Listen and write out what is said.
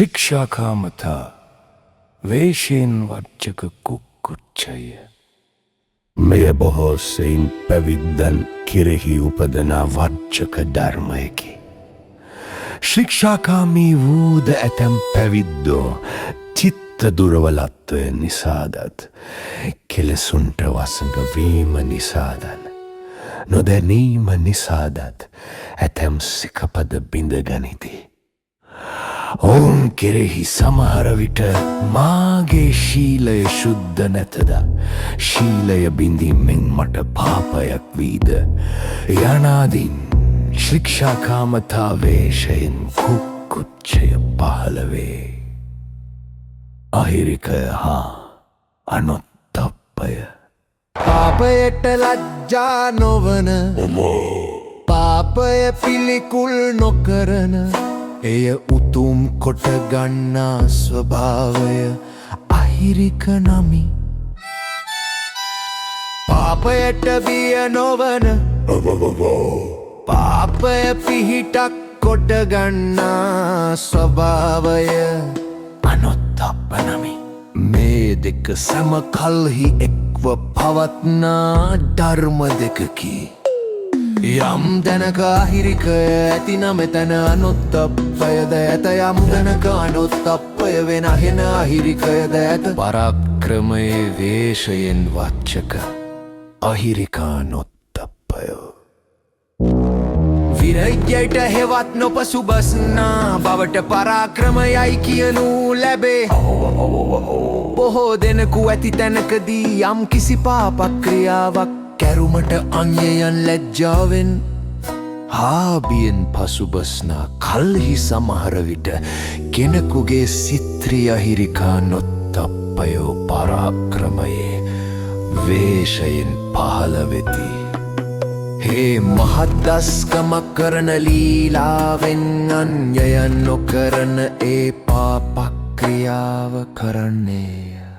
ශික්ෂාකාමතා වේශයෙන් වච්චක කුක්කුච්චය. මෙය බොහෝ සෙයින් පැවිද්දන් කෙරෙහි උපදනා වච්චක ධර්මයකි. ශික්ෂාකාමී වූද ඇතැම් පැවිද්දෝ චිත්ත දුර්වලත්වය නිසාදත් කෙලෙසුන්ට වසඟ වීම නිසාදන් නොදැනීම නිසාදත් ඇතැම් සිකපද බිඳගනිති. ඔවුන් කෙරෙහි සමහර විට මාගේ ශීලය ශුද්ධ නැතද ශීලය බිඳීමෙන් මට පාපයක් වීද යනාදීන් ශික්ෂාකාමතා වේශයෙන් කුක්කුච්චය පහළ වේ. අහිරිකය හා අනොත්තප්පය. පාපයට ලජ්ජා නොවන පාපය පිළිකුල් නොකරන එය උතුම් කොට ගන්නා ස්වභාවය අහිරික නමි. පාපයට බිය නොවන පාපය පිහිටක් කොට ගන්නා ස්වභාවය අනොත්තප්ප නමි. මේ දෙක සම කල්හි එක්ව පවත්නා ධර්ම දෙකකි. යම් තැනක අහිරිකය ඇතින මෙතැන අනොත්තප්පයද ඇත. යම් තැනක අනොත්තප්පය වෙන හෙන අහිරිකයද ඇත. පරාක්‍රමයේ වේශයෙන් වච්චක අහිරිකානොත්තප්පයෝ. විරජ්‍යයට හෙවත් නොපසුබස්නා බවට පරාක්‍රමයයි කියනු ලැබේ. බොහෝ දෙනෙකු ඇති තැනකදී යම් කිසි පාපක්‍රියාවක් කැරුමට අන්‍යයන් ලැජ්ජාවෙන් හාබියෙන් පසුබස්නා කල්හි සමහර විට කෙනෙකුගේ සිත්‍රි අහිරිකා නොත්තප්පයෝ පරාක්‍රමයේ වේශයෙන් පහළ වෙති. හේ මහද්දස්කමක් කරන ලීලාවෙන් අන්‍යයන් නොකරන ඒ පාපක්‍රියාව කරන්නේය.